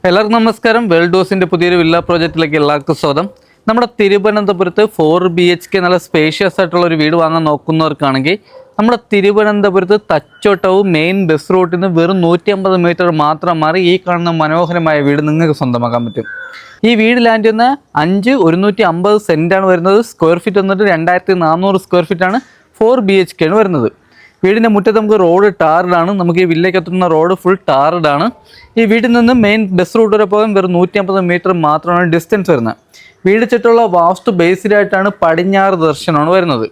എല്ലാവർക്കും നമസ്കാരം. വേൾഡോസിന്റെ പുതിയൊരു വില്ല പ്രോജക്റ്റിലേക്ക് എല്ലാവർക്കും സ്വാഗതം. നമ്മുടെ തിരുവനന്തപുരത്ത് 4 BHK നല്ല സ്പേഷ്യസ് ആയിട്ടുള്ള ഒരു വീട് വാങ്ങാൻ നോക്കുന്നവർക്കാണെങ്കിൽ നമ്മുടെ തിരുവനന്തപുരത്ത് തച്ചോട്ടവും മെയിൻ ബസ് റൂട്ടിൽ നിന്ന് വെറും 150 മീറ്റർ മാത്രം മാറി ഈ കാണുന്ന മനോഹരമായ വീട് നിങ്ങൾക്ക് സ്വന്തമാക്കാൻ പറ്റും. ഈ വീട് ലാൻഡ് ചെയ്യുന്ന 150 സെൻറ്റാണ് വരുന്നത്. സ്ക്വയർ ഫീറ്റ് വന്നിട്ട് 2400 സ്ക്വയർ ഫീറ്റാണ്. 4 BHK ആണ് വരുന്നത്. വീടിൻ്റെ മുറ്റത്ത് നമുക്ക് റോഡ് ടാറിഡാണ്. നമുക്ക് ഈ വില്ലേക്ക് എത്തുന്ന റോഡ് ഫുൾ ടാറിഡാണ്. ഈ വീട്ടിൽ നിന്ന് മെയിൻ ബസ് റൂട്ട് വരെ പോകാൻ വെറും 150 മീറ്റർ മാത്രമാണ് ഡിസ്റ്റൻസ് വരുന്നത്. വീട് ചുറ്റുള്ള വാസ്തു ബേസ്ഡായിട്ടാണ് പടിഞ്ഞാറ് ദർശനമാണ് വരുന്നത്.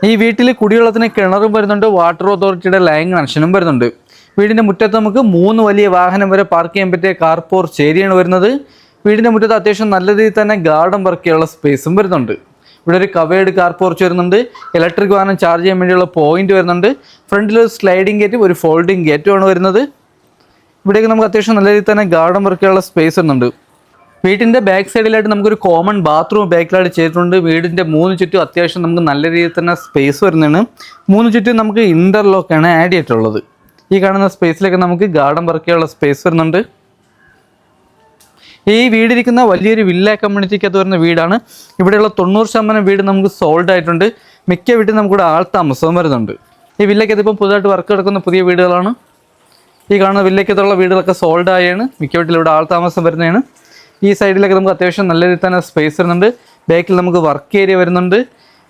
ഈ വീട്ടിൽ കുടിവെള്ളത്തിന് കിണറും വരുന്നുണ്ട്, വാട്ടർ അതോറിറ്റിയുടെ ലൈൻ കണക്ഷനും വരുന്നുണ്ട്. വീടിൻ്റെ മുറ്റത്ത് നമുക്ക് 3 വലിയ വാഹനം വരെ പാർക്ക് ചെയ്യാൻ പറ്റിയ കാർ പോർച്ച് ഏരിയയാണ് വരുന്നത്. വീടിൻ്റെ മുറ്റത്ത് അത്യാവശ്യം നല്ല രീതിയിൽ തന്നെ ഗാർഡൻ വർക്ക് ചെയ്യാനുള്ള സ്പേസും വരുന്നുണ്ട്. ഇവിടെ ഒരു കവേർഡ് കാർ പോർച്ച് വരുന്നുണ്ട്. ഇലക്ട്രിക് വാഹനം ചാർജ് ചെയ്യാൻ വേണ്ടിയുള്ള പോയിന്റ് വരുന്നുണ്ട്. ഫ്രണ്ടിൽ ഒരു സ്ലൈഡിംഗ് ഗേറ്റും ഒരു ഫോൾഡിംഗ് ഗേറ്റുമാണ് വരുന്നത്. ഇവിടേക്ക് നമുക്ക് അത്യാവശ്യം നല്ല രീതിയിൽ തന്നെ ഗാർഡൻ വർക്കുള്ള സ്പേസ് വരുന്നുണ്ട്. വീട്ടിൻ്റെ ബാക്ക് സൈഡിലായിട്ട് നമുക്കൊരു കോമൺ ബാത്റൂം ബാക്കിലായിട്ട് ചെയ്തിട്ടുണ്ട്. വീടിൻ്റെ 3 ചുറ്റും അത്യാവശ്യം നമുക്ക് നല്ല രീതിയിൽ തന്നെ സ്പേസ് വരുന്നതാണ്. 3 ചുറ്റും നമുക്ക് ഇൻ്റർലോക്കാണ് ആഡ് ചെയ്തിട്ടുള്ളത്. ഈ കാണുന്ന സ്പേസിലേക്ക് നമുക്ക് ഗാർഡൻ വർക്കുള്ള സ്പേസ് വരുന്നുണ്ട്. ഈ വീടിരിക്കുന്ന വലിയൊരു വില്ല കമ്മ്യൂണിറ്റിക്കകത്ത് വരുന്ന വീടാണ്. ഇവിടെയുള്ള 90% വീട് നമുക്ക് സോൾഡ് ആയിട്ടുണ്ട്. മിക്ക വീട്ടിൽ നമുക്കിവിടെ ആൾ താമസവും വരുന്നുണ്ട്. ഈ വില്ലക്കകത്ത് ഇപ്പം പുതുതായിട്ട് വർക്ക് എടുക്കുന്ന പുതിയ വീടുകളാണ്. ഈ കാണുന്ന വില്ലക്കകത്തുള്ള വീടുകളൊക്കെ സോൾഡ് ആയാണ്. മിക്ക വീട്ടിൽ ഇവിടെ ആൾ താമസം വരുന്നതാണ്. ഈ സൈഡിലൊക്കെ നമുക്ക് അത്യാവശ്യം നല്ല രീതിയിൽ തന്നെ സ്പേസ് വരുന്നുണ്ട്. ബാക്കിൽ നമുക്ക് വർക്ക് ഏരിയ വരുന്നുണ്ട്.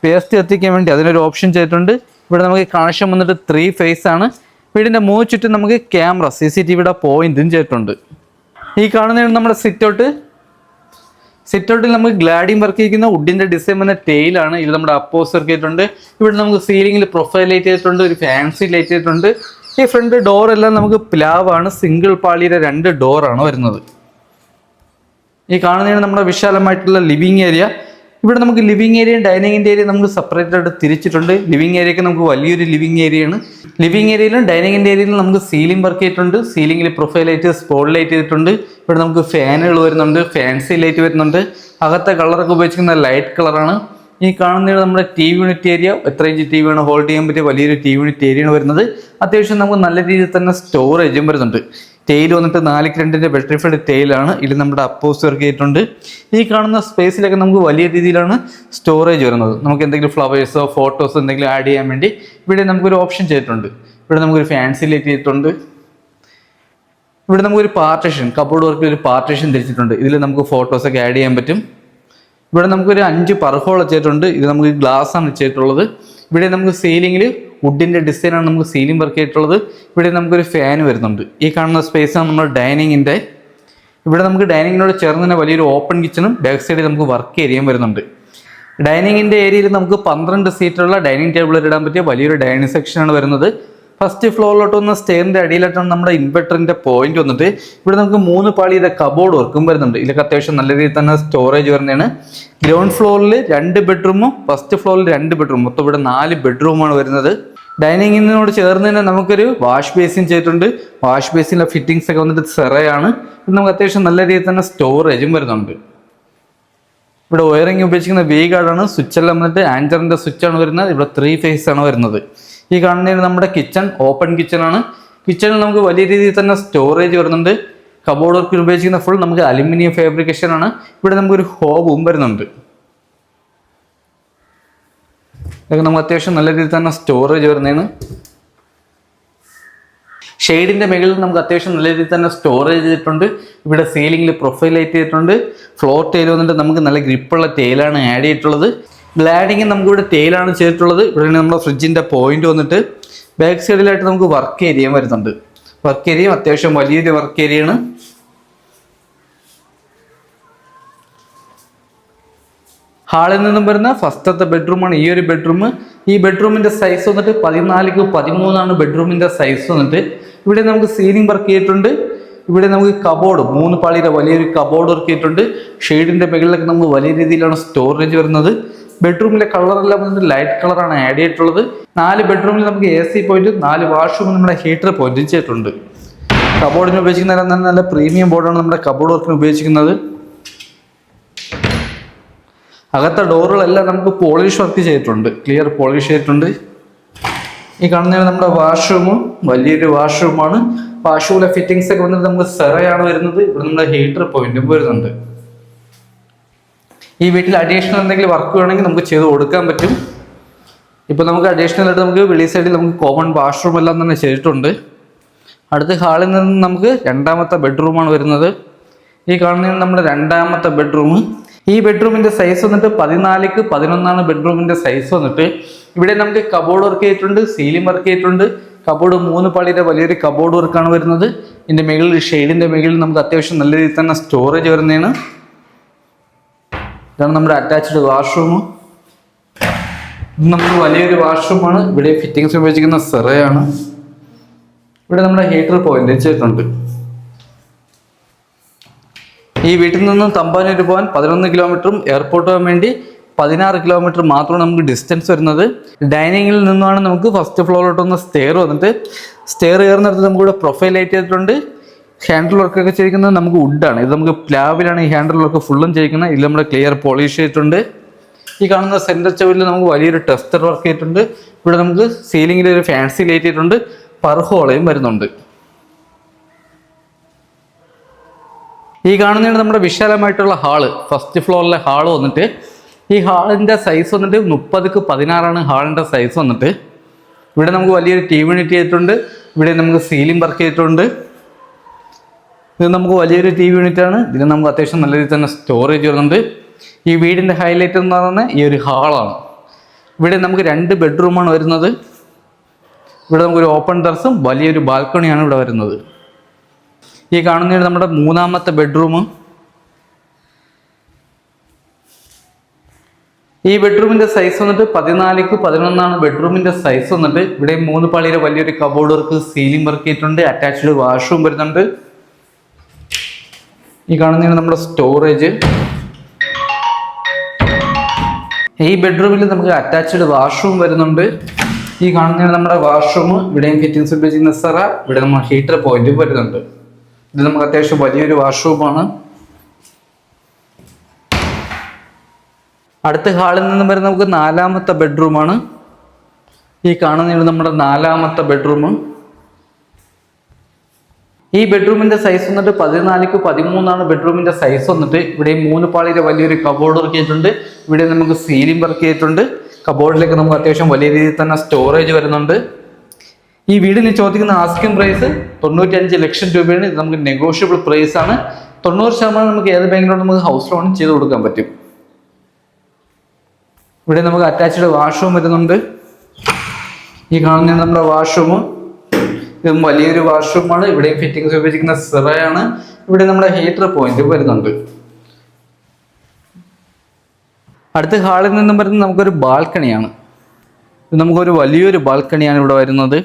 വേസ്റ്റ് എത്തിക്കാൻ വേണ്ടി അതിനൊരു ഓപ്ഷൻ ചെയ്തിട്ടുണ്ട്. ഇവിടെ നമുക്ക് കണക്ഷൻ വന്നിട്ട് 3 ഫേസ് ആണ്. വീടിൻ്റെ 3 ചുറ്റും നമുക്ക് ക്യാമറ CCTVയുടെ പോയിന്റും ചെയ്തിട്ടുണ്ട്. ഈ കാണുന്നതാണ് നമ്മുടെ സിറ്റൗട്ടിൽ നമുക്ക് ഗ്ലാഡിങ് വർക്ക് ചെയ്തിരിക്കുന്ന വുഡിൻ്റെ ഡിസൈൻ വന്ന ടെയിലാണ്. ഇത് നമ്മുടെ അപ്പോസ് വർക്ക് ചെയ്തിട്ടുണ്ട്. ഇവിടെ നമുക്ക് സീലിംഗിൽ പ്രൊഫൈൽ ലൈറ്റ് ചെയ്തിട്ടുണ്ട്, ഒരു ഫാൻസി ലൈറ്റ് ചെയ്തിട്ടുണ്ട്. ഈ ഫ്രണ്ട് ഡോറെല്ലാം നമുക്ക് പ്ലാവാണ്. സിംഗിൾ പാളിയുടെ 2 ഡോറാണ് വരുന്നത്. ഈ കാണുന്നതാണ് നമ്മുടെ വിശാലമായിട്ടുള്ള ലിവിങ് ഏരിയ. ഇവിടെ നമുക്ക് ലിവിങ് ഏരിയയും ഡൈനിങ്ങിൻ്റെ ഏരിയ നമുക്ക് സെപ്പറേറ്റ് ആയിട്ട് തിരിച്ചിട്ടുണ്ട്. ലിവിങ് ഏരിയയ്ക്ക് നമുക്ക് വലിയൊരു ലിവിങ് ഏരിയയാണ്. ലിവിങ് ഏരിയയിലും ഡൈനിങ്ങിൻ്റെ ഏരിയയിലും നമുക്ക് സീലിംഗ് വർക്ക് ചെയ്തിട്ടുണ്ട്. സീലിംഗിൽ പ്രൊഫൈൽ ലൈറ്റ്, സ്പോട്ട് ലൈറ്റ് ചെയ്തിട്ടുണ്ട്. ഇവിടെ നമുക്ക് ഫാനുകൾ വരുന്നുണ്ട്, ഫാൻസി ലൈറ്റ് വരുന്നുണ്ട്. അകത്തെ കളറൊക്കെ ഉപയോഗിച്ചിരിക്കുന്ന ലൈറ്റ് കളറാണ്. ഈ കാണുന്നത് നമ്മുടെ TV യൂണിറ്റ് ഏരിയ. എത്ര ഇഞ്ച് TV ആണ് ഹോൾഡ് ചെയ്യാൻ പറ്റിയ വലിയൊരു TV യൂണിറ്റ് ഏരിയയാണ് വരുന്നത്. അത്യാവശ്യം നമുക്ക് നല്ല രീതിയിൽ തന്നെ സ്റ്റോറേജും വരുന്നുണ്ട്. ടെയിൽ വന്നിട്ട് 4x2 വെട്രിഫൈഡ് ടെയിലാണ്. ഇതിൽ നമ്മുടെ അപ്പോസ് വർക്ക് ചെയ്തിട്ടുണ്ട്. ഈ കാണുന്ന സ്പേസിലൊക്കെ നമുക്ക് വലിയ രീതിയിലാണ് സ്റ്റോറേജ് വരുന്നത്. നമുക്ക് എന്തെങ്കിലും ഫ്ലവേഴ്സോ ഫോട്ടോസോ എന്തെങ്കിലും ആഡ് ചെയ്യാൻ വേണ്ടി ഇവിടെ നമുക്കൊരു ഓപ്ഷൻ ചെയ്തിട്ടുണ്ട്. ഇവിടെ നമുക്കൊരു ഫാൻസി ലൈറ്റ് ചെയ്തിട്ടുണ്ട്. ഇവിടെ നമുക്കൊരു പാർട്ടീഷൻ, കബോർഡ് വർക്കിൽ ഒരു പാർട്ടീഷൻ തിരിച്ചിട്ടുണ്ട്. ഇതിൽ നമുക്ക് ഫോട്ടോസൊക്കെ ആഡ് ചെയ്യാൻ പറ്റും. ഇവിടെ നമുക്കൊരു 5 പർഹോൾ ചെയ്തിട്ടുണ്ട്. ഇത് നമുക്ക് ഗ്ലാസ് ആണ് ചെയ്തിട്ടുള്ളത്. ഇവിടെ നമുക്ക് സീലിംഗിൽ വുഡിൻ്റെ ഡിസൈനാണ് നമുക്ക് സീലിംഗ് വർക്ക് ചെയ്തിട്ടുള്ളത്. ഇവിടെ നമുക്കൊരു ഫാൻ വരുന്നുണ്ട്. ഈ കാണുന്ന സ്പേസാണ് നമ്മുടെ ഡൈനിങ്ങിൻ്റെ. ഇവിടെ നമുക്ക് ഡൈനിങ്ങിനോട് ചേർന്ന് തന്നെ വലിയൊരു ഓപ്പൺ കിച്ചണും ബാക്ക് സൈഡിൽ നമുക്ക് വർക്ക് ഏരിയയും വരുന്നുണ്ട്. ഡൈനിങ്ങിൻ്റെ ഏരിയയിൽ നമുക്ക് 12 സീറ്റുള്ള ഡൈനിങ് ടേബിളിൽ ഇടാൻ പറ്റിയ വലിയൊരു ഡൈനിങ് സെക്ഷനാണ് വരുന്നത്. ഫസ്റ്റ് ഫ്ലോറിലോട്ട് വന്ന സ്റ്റെയറിൻ്റെ അടിയിലായിട്ടാണ് നമ്മുടെ ഇൻവെർട്ടറിൻ്റെ പോയിന്റ് വന്നിട്ട് ഇവിടെ നമുക്ക് 3 പാളിയുടെ കബോർഡ് വർക്കും വരുന്നുണ്ട്. ഇതിലൊക്കെ അത്യാവശ്യം നല്ല രീതിയിൽ തന്നെ സ്റ്റോറേജ് വരുന്നതാണ്. ഗ്രൗണ്ട് ഫ്ലോറിൽ 2 ബെഡ്റൂമും ഫസ്റ്റ് ഫ്ലോറിൽ 2 ബെഡ്റൂം, മൊത്തം ഇവിടെ 4 ബെഡ്റൂമാണ് വരുന്നത്. ഡൈനിങ്ങിനോട് ചേർന്ന് തന്നെ നമുക്കൊരു വാഷ് ബേസിൻ ചെയ്തിട്ടുണ്ട്. വാഷ് ബേസിൻ്റെ ഫിറ്റിങ്സ് ഒക്കെ വന്നിട്ട് സെറയാണ്. നമുക്ക് അത്യാവശ്യം നല്ല രീതിയിൽ തന്നെ സ്റ്റോറേജും വരുന്നുണ്ട്. ഇവിടെ വയറിംഗ് ഉപയോഗിച്ചിരിക്കുന്ന V-ഗാർഡാണ്. സ്വിച്ചെല്ലാം വന്നിട്ട് ആൻജറിൻ്റെ സ്വിച്ചാണ് വരുന്നത്. ഇവിടെ 3 ഫേസ് ആണ് വരുന്നത്. ഈ കാണുന്നതിന് നമ്മുടെ കിച്ചൺ ഓപ്പൺ കിച്ചണാണ്. കിച്ചണിൽ നമുക്ക് വലിയ രീതിയിൽ തന്നെ സ്റ്റോറേജ് വരുന്നുണ്ട്. കബോർഡ് വർക്കിൽ ഉപയോഗിച്ചിരിക്കുന്ന ഫുൾ നമുക്ക് അലുമിനിയം ഫാബ്രിക്കേഷൻ ആണ്. ഇവിടെ നമുക്കൊരു ഹോബും വരുന്നുണ്ട്. ഇതൊക്കെ നമുക്ക് അത്യാവശ്യം നല്ല രീതിയിൽ തന്നെ സ്റ്റോറേജ് വരുന്നതാണ്. ഷെയ്ഡിൻ്റെ മുകളിൽ നമുക്ക് അത്യാവശ്യം നല്ല രീതിയിൽ തന്നെ സ്റ്റോറേജ് ചെയ്തിട്ടുണ്ട്. ഇവിടെ സീലിംഗിൽ പ്രൊഫൈൽ ലൈറ്റ് ചെയ്തിട്ടുണ്ട്. ഫ്ലോർ ടൈൽ വന്നിട്ട് നമുക്ക് നല്ല ഗ്രിപ്പുള്ള ടൈലാണ് ആഡ് ചെയ്തിട്ടുള്ളത്. ഗ്ലാഡിങ് നമുക്കിവിടെ ടൈലാണ് ചെയ്തിട്ടുള്ളത്. ഇവിടെ നമ്മുടെ ഫ്രിഡ്ജിൻ്റെ പോയിന്റ് വന്നിട്ട് ബാക്ക് സൈഡിലായിട്ട് നമുക്ക് വർക്ക് ഏരിയയും വരുന്നുണ്ട്. വർക്ക് ഏരിയയും അത്യാവശ്യം വലിയൊരു വർക്ക് ഏരിയയാണ്. ഹാളിൽ നിന്നും വരുന്ന ഫസ്റ്റത്തെ ബെഡ്റൂമാണ് ഈ ഒരു ബെഡ്റൂം. ഈ ബെഡ്റൂമിൻ്റെ സൈസ് വന്നിട്ട് 14x13 ബെഡ്റൂമിൻ്റെ സൈസ് വന്നിട്ട്. ഇവിടെ നമുക്ക് സീലിംഗ് വർക്ക് ചെയ്തിട്ടുണ്ട്. ഇവിടെ നമുക്ക് കബോർഡ് 3 പാളിയുടെ വലിയൊരു കബോർഡ് വർക്ക് ചെയ്തിട്ടുണ്ട്. ഷെയ്ഡിൻ്റെ മുകളിലൊക്കെ നമുക്ക് വലിയ രീതിയിലാണ് സ്റ്റോറേജ് വരുന്നത്. ബെഡ്റൂമിലെ കളറെല്ലാം വന്നിട്ട് ലൈറ്റ് കളറാണ് ആഡ് ചെയ്തിട്ടുള്ളത്. 4 ബെഡ്റൂമിൽ നമുക്ക് AC പോയിന്റ്, 4 വാഷ്റൂമിൽ നമ്മുടെ ഹീറ്റർ പോയിന്റ് ചെയ്തിട്ടുണ്ട്. കബോർഡിന് ഉപയോഗിക്കുന്ന നല്ല പ്രീമിയം ബോർഡാണ് നമ്മുടെ കബോർഡ് വർക്കിന് ഉപയോഗിച്ചിരിക്കുന്നത്. അകത്തെ ഡോറുകളെല്ലാം നമുക്ക് പോളിഷ് വർക്ക് ചെയ്തിട്ടുണ്ട്, ക്ലിയർ പോളിഷ് ചെയ്തിട്ടുണ്ട്. ഈ കാണുന്നതാണ് നമ്മുടെ വാഷ്റൂമും. വലിയൊരു വാഷ്റൂമാണ്. വാഷുവിലെ ഫിറ്റിംഗ്സ് ഒക്കെ വന്നിട്ട് നമുക്ക് സെറയാണ് വരുന്നത്. ഇവിടെ നമ്മുടെ ഹീറ്റർ പോയിന്റും വരുന്നുണ്ട്. ഈ വീട്ടിൽ അഡീഷണൽ എന്തെങ്കിലും വർക്ക് വേണമെങ്കിൽ നമുക്ക് ചെയ്ത് കൊടുക്കാൻ പറ്റും. ഇപ്പോൾ നമുക്ക് അഡീഷണൽ ആയിട്ട് നമുക്ക് വെളി സൈഡിൽ നമുക്ക് കോമൺ വാഷ്റൂം എല്ലാം തന്നെ ചെയ്തിട്ടുണ്ട്. അടുത്ത ഹാളിൽ നിന്ന് നമുക്ക് രണ്ടാമത്തെ ബെഡ്റൂമാണ് വരുന്നത്. ഈ കാണുന്നതാണ് നമ്മുടെ രണ്ടാമത്തെ ബെഡ്റൂം. ഈ ബെഡ്റൂമിന്റെ സൈസ് വന്നിട്ട് 14x11 ബെഡ്റൂമിന്റെ സൈസ് വന്നിട്ട്. ഇവിടെ നമുക്ക് കബോർഡ് വർക്ക് ചെയ്തിട്ടുണ്ട്, സീലിംഗ് വർക്ക് ചെയ്തിട്ടുണ്ട്. കബോർഡ് 3 പാളിയുടെ വലിയൊരു കബോർഡ് വർക്കാണ് വരുന്നത്. ഇതിന്റെ മുകളിൽ ഷെയ്ഡിന്റെ മുകളിൽ നമുക്ക് അത്യാവശ്യം നല്ല രീതിയിൽ തന്നെ സ്റ്റോറേജ് വരുന്നതാണ്. ഇതാണ് നമ്മുടെ അറ്റാച്ച്ഡ് വാഷ്റൂം. ഇത് നമുക്ക് വലിയൊരു വാഷ്റൂമാണ്. ഇവിടെ ഫിറ്റിംഗ്സ് ഉപയോഗിച്ചിരിക്കുന്ന സെറയാണ്. ഇവിടെ നമ്മുടെ ഹീറ്റർ പോയിന്റ് ചെയ്തിട്ടുണ്ട്. ഈ വീട്ടിൽ നിന്നും തമ്പാനൂർ പോകാൻ 11 കിലോമീറ്ററും എയർപോർട്ട് പോകാൻ വേണ്ടി 16 കിലോമീറ്റർ മാത്രമാണ് നമുക്ക് ഡിസ്റ്റൻസ് വരുന്നത്. ഡൈനിങ്ങിൽ നിന്നാണ് നമുക്ക് ഫസ്റ്റ് ഫ്ലോറിലോട്ട് വന്ന സ്റ്റെയർ വന്നിട്ട്. സ്റ്റെയർ കയറുന്നിടത്ത് നമുക്ക് ഇവിടെ പ്രൊഫൈൽ ലൈറ്റ് ചെയ്തിട്ടുണ്ട്. ഹാൻഡിൽ വർക്കൊക്കെ ചെയ്തിരിക്കുന്നത് നമുക്ക് വുഡാണ്. ഇത് നമുക്ക് പ്ലാവിലാണ് ഈ ഹാൻഡിൽ വർക്ക് ഫുള്ളും ചെയ്തിരിക്കുന്നത്. ഇതിൽ നമ്മൾ ക്ലിയർ പോളിഷ് ചെയ്തിട്ടുണ്ട്. ഈ കാണുന്ന സെന്റർ ചവിലിൽ നമുക്ക് വലിയൊരു ടെസ്റ്റർ വർക്ക് ചെയ്തിട്ടുണ്ട്. ഇവിടെ നമുക്ക് സീലിംഗിൽ ഒരു ഫാൻസി ലൈറ്റ് ചെയ്തിട്ടുണ്ട്. പർഹോളയും വരുന്നുണ്ട്. ഈ കാണുന്നതാണ് നമ്മുടെ വിശാലമായിട്ടുള്ള ഹാള്. ഫസ്റ്റ് ഫ്ലോറിലെ ഹാള് വന്നിട്ട്. ഈ ഹാളിൻ്റെ സൈസ് വന്നിട്ട് 30x16 ഹാളിൻ്റെ സൈസ് വന്നിട്ട്. ഇവിടെ നമുക്ക് വലിയൊരു ടി വി യൂണിറ്റ് ചെയ്തിട്ടുണ്ട്. ഇവിടെ നമുക്ക് സീലിംഗ് വർക്ക് ചെയ്തിട്ടുണ്ട്. ഇത് നമുക്ക് വലിയൊരു ടി വി യൂണിറ്റ് ആണ്. ഇതിന് നമുക്ക് അത്യാവശ്യം നല്ല രീതിയിൽ തന്നെ സ്റ്റോറേജ് വരുന്നുണ്ട്. ഈ വീടിൻ്റെ ഹൈലൈറ്റ് എന്ന് പറയുന്നത് ഈ ഒരു ഹാളാണ്. ഇവിടെ നമുക്ക് 2 ബെഡ്റൂമാണ് വരുന്നത്. ഇവിടെ നമുക്കൊരു ഓപ്പൺ ടെറസും വലിയൊരു ബാൽക്കണിയാണ് ഇവിടെ വരുന്നത്. ഈ കാണുന്നതാണ് നമ്മുടെ മൂന്നാമത്തെ ബെഡ്റൂം. ഈ ബെഡ്റൂമിന്റെ സൈസ് വന്നിട്ട് 14x11 ബെഡ്റൂമിന്റെ സൈസ് വന്നിട്ട്. ഇവിടെ 3 പാളിയുടെ വലിയൊരു കബോർഡ് വർക്ക്, സീലിംഗ് വർക്ക് ചെയ്തിട്ടുണ്ട്. അറ്റാച്ച്ഡ് വാഷ്റൂം വരുന്നുണ്ട്. ഈ കാണുന്നതാണ് നമ്മുടെ സ്റ്റോറേജ്. ഈ ബെഡ്റൂമിൽ നമുക്ക് അറ്റാച്ച്ഡ് വാഷ്റൂം വരുന്നുണ്ട്. ഈ കാണുന്നതാണ് നമ്മുടെ വാഷ്റൂം. ഇവിടെയും ഫിറ്റിംഗ്സ് ഉപയോഗിക്കുന്ന സെറ. ഇവിടെ നമ്മൾ ഹീറ്റർ പോയിന്റ് വരുന്നുണ്ട്. ഇത് നമുക്ക് അത്യാവശ്യം വലിയൊരു വാഷ്റൂമാണ്. അടുത്ത ഹാളിൽ നിന്ന് വരുന്ന നമുക്ക് 4ാമത്തെ ബെഡ്റൂമാണ്. ഈ കാണുന്നതാണ് നമ്മുടെ 4ാമത്തെ ബെഡ്റൂം. ഈ ബെഡ്റൂമിന്റെ സൈസ് വന്നിട്ട് 14x13 ബെഡ്റൂമിന്റെ സൈസ് വന്നിട്ട്. ഇവിടെ 3 പാളിയുടെ വലിയൊരു കബോർഡ് വർക്ക് ചെയ്തിട്ടുണ്ട്. ഇവിടെ നമുക്ക് സീലിംഗ് വർക്ക് ചെയ്തിട്ടുണ്ട്. കബോർഡിലേക്ക് നമുക്ക് അത്യാവശ്യം വലിയ രീതിയിൽ തന്നെ സ്റ്റോറേജ് വരുന്നുണ്ട്. ഈ വീടിന് ചോദിക്കുന്ന ആസ്കിംഗ് പ്രൈസ് 95 ലക്ഷം രൂപയാണ്. ഇത് നമുക്ക് നെഗോഷ്യബിൾ പ്രൈസ് ആണ്. 90% നമുക്ക് ഏത് ബാങ്കിലോട്ട് നമുക്ക് ഹൗസ് ലോൺ ചെയ്ത് കൊടുക്കാൻ പറ്റും. ഇവിടെ നമുക്ക് അറ്റാച്ച്ഡ് വാഷ്റൂം വരുന്നുണ്ട്. ഈ കാണുന്നതാണ് നമ്മുടെ വാഷ്റൂം. ഇത് വലിയൊരു വാഷ്റൂമാണ്. ഇവിടെ ഫിറ്റിംഗ്സ് ഉപയോഗിക്കുന്ന സെറയാണ്. ഇവിടെ നമ്മുടെ ഹീറ്റർ പോയിന്റ് വരുന്നുണ്ട്. അടുത്ത ഹാളിൽ നിന്നും വരുന്നത് നമുക്കൊരു ബാൽക്കണിയാണ്. ഇത് നമുക്കൊരു വലിയൊരു ബാൽക്കണിയാണ് ഇവിടെ വരുന്നത്.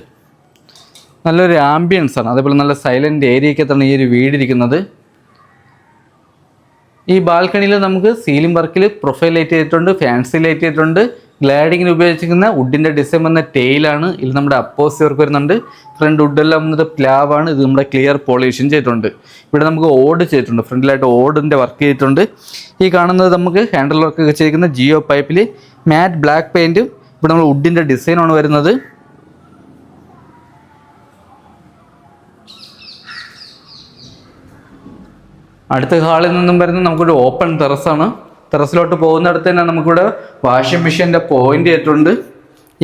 നല്ലൊരു ആംബിയൻസ് ആണ്. അതേപോലെ നല്ല സൈലന്റ് ഏരിയക്കകത്താണ് ഈ ഒരു വീടിരിക്കുന്നത്. ഈ ബാൽക്കണിയിൽ നമുക്ക് സീലിംഗ് വർക്കിൽ പ്രൊഫൈൽ ലൈറ്റ് ചെയ്തിട്ടുണ്ട്, ഫാൻസി ലൈറ്റ് ചെയ്തിട്ടുണ്ട്. ഗ്ലാഡിങ്ങിന് ഉപയോഗിച്ചിരിക്കുന്ന വുഡിൻ്റെ ഡിസൈൻ വന്ന ടെയിലാണ്. ഇതിൽ നമ്മുടെ അപ്പോസി വർക്ക് വരുന്നുണ്ട്. ഫ്രണ്ട് വുഡെല്ലാം വന്നത് പ്ലാവാണ്. ഇത് നമ്മുടെ ക്ലിയർ പോളിഷൻ ചെയ്തിട്ടുണ്ട്. ഇവിടെ നമുക്ക് ഓട് ചെയ്തിട്ടുണ്ട്. ഫ്രണ്ടിലായിട്ട് ഓടിൻ്റെ വർക്ക് ചെയ്തിട്ടുണ്ട്. ഈ കാണുന്നത് നമുക്ക് ഹാൻഡിൽ വർക്കൊക്കെ ചെയ്തിരിക്കുന്ന ജിയോ പൈപ്പിൽ മാറ്റ് ബ്ലാക്ക് പെയിൻറ്റും. ഇവിടെ നമ്മൾ വുഡിൻ്റെ ഡിസൈനാണ് വരുന്നത്. അടുത്ത ഹാളിൽ നിന്നും വരുന്നത് നമുക്കൊരു ഓപ്പൺ ടെറസാണ്. ടെറസിലോട്ട് പോകുന്നിടത്ത് തന്നെ നമുക്കിവിടെ വാഷിംഗ് മെഷീൻ്റെ പോയിന്റ് ചെയ്തിട്ടുണ്ട്.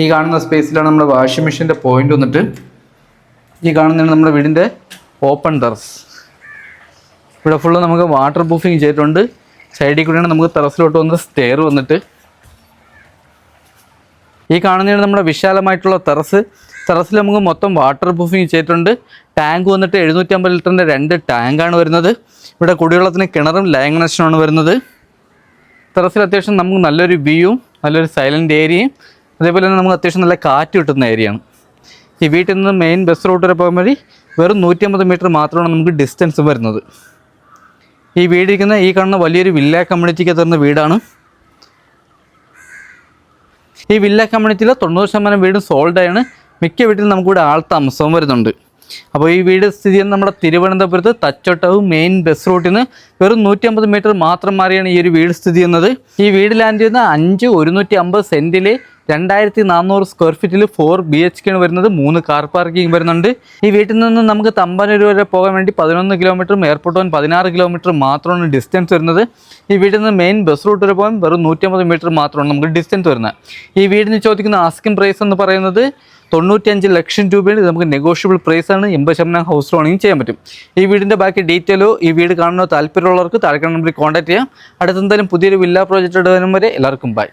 ഈ കാണുന്ന സ്പേസിലാണ് നമ്മുടെ വാഷിംഗ് മെഷീൻ്റെ പോയിന്റ് വന്നിട്ട്. ഈ കാണുന്നതാണ് നമ്മുടെ വീടിൻ്റെ ഓപ്പൺ ടെറസ്. ഇവിടെ ഫുള്ള് നമുക്ക് വാട്ടർ പ്രൂഫിങ് ചെയ്തിട്ടുണ്ട്. സൈഡിൽ കൂടെയാണ് നമുക്ക് ടെറസിലോട്ട് വന്ന സ്റ്റെയർ വന്നിട്ട്. ഈ കാണുന്നതാണ് നമ്മുടെ വിശാലമായിട്ടുള്ള ടെറസ്. ടെറസിൽ നമുക്ക് മൊത്തം വാട്ടർ പ്രൂഫിങ് ചെയ്തിട്ടുണ്ട്. ടാങ്ക് വന്നിട്ട് 750 ലിറ്ററിൻ്റെ 2 ടാങ്കാണ് വരുന്നത്. ഇവിടെ കുടിവെള്ളത്തിന് കിണറും ലൈൻ കണക്ഷനാണ് വരുന്നത്. ടെറസിൽ അത്യാവശ്യം നമുക്ക് നല്ലൊരു വ്യൂവും നല്ലൊരു സൈലൻറ്റ് ഏരിയയും അതേപോലെ തന്നെ നമുക്ക് അത്യാവശ്യം നല്ല കാറ്റ് കിട്ടുന്ന ഏരിയയാണ്. ഈ വീട്ടിൽ നിന്ന് മെയിൻ ബസ് റൂട്ട് വരെ പോകാൻ വേണ്ടി വെറും 150 മീറ്റർ മാത്രമാണ് നമുക്ക് ഡിസ്റ്റൻസ് വരുന്നത്. ഈ വീടിരിക്കുന്ന ഈ കാണുന്ന വലിയൊരു വില്ല കമ്മ്യൂണിറ്റിക്ക് തരുന്ന വീടാണ്. ഈ വില്ല കമ്മ്യൂണിറ്റിയിൽ 90% വീടും സോൾഡായാണ്. മിക്ക വീട്ടിലും നമുക്കിവിടെ ആൾ താമസവും വരുന്നുണ്ട്. അപ്പോൾ ഈ വീട് സ്ഥിതി ചെയ്യുന്നത് നമ്മുടെ തിരുവനന്തപുരത്ത് തച്ചോട്ടവും മെയിൻ ബസ് റൂട്ടിൽ നിന്ന് വെറും 150 മീറ്റർ മാത്രം മാറിയാണ് ഈ ഒരു വീട് സ്ഥിതി ചെയ്യുന്നത്. ഈ വീട് ലാൻഡ് ചെയ്യുന്ന 5,150 സെൻറ്റിൽ 2,400 സ്ക്വയർ ഫീറ്റിൽ 4 BHK ആണ് വരുന്നത്. 3 കാർ പാർക്കിംഗ് വരുന്നുണ്ട്. ഈ വീട്ടിൽ നിന്ന് നമുക്ക് തമ്പാനൂർ വരെ പോകാൻ വേണ്ടി 11 കിലോമീറ്ററും എയർപോർട്ട് പോകാൻ 16 കിലോമീറ്റർ മാത്രമാണ് ഡിസ്റ്റൻസ് വരുന്നത്. ഈ വീട്ടിൽ നിന്ന് മെയിൻ ബസ് റൂട്ട് വരെ പോകാൻ വെറും 150 മീറ്റർ മാത്രമാണ് നമുക്ക് ഡിസ്റ്റൻസ് വരുന്നത്. ഈ വീടിന് ചോദിക്കുന്ന ആസ്കിംഗ് പ്രൈസ് എന്ന് പറയുന്നത് 95 ലക്ഷം രൂപയാണ്. ഇത് നമുക്ക് നെഗോഷ്യബിൾ പ്രൈസ് ആണ്. 80% ഹൗസ് ലോണിങ് ചെയ്യാൻ പറ്റും. ഈ വീടിൻ്റെ ബാക്കി ഡീറ്റെയിലോ ഈ വീട് കാണുന്ന താല്പര്യമുള്ളവർക്ക് താഴെ നമ്പറിൽ കോൺടാക്ട് ചെയ്യാം. അടുത്തെന്തായാലും പുതിയൊരു വില്ല പ്രോജക്റ്റ് ഇടുന്നതിനും വരെ എല്ലാവർക്കും ബൈ.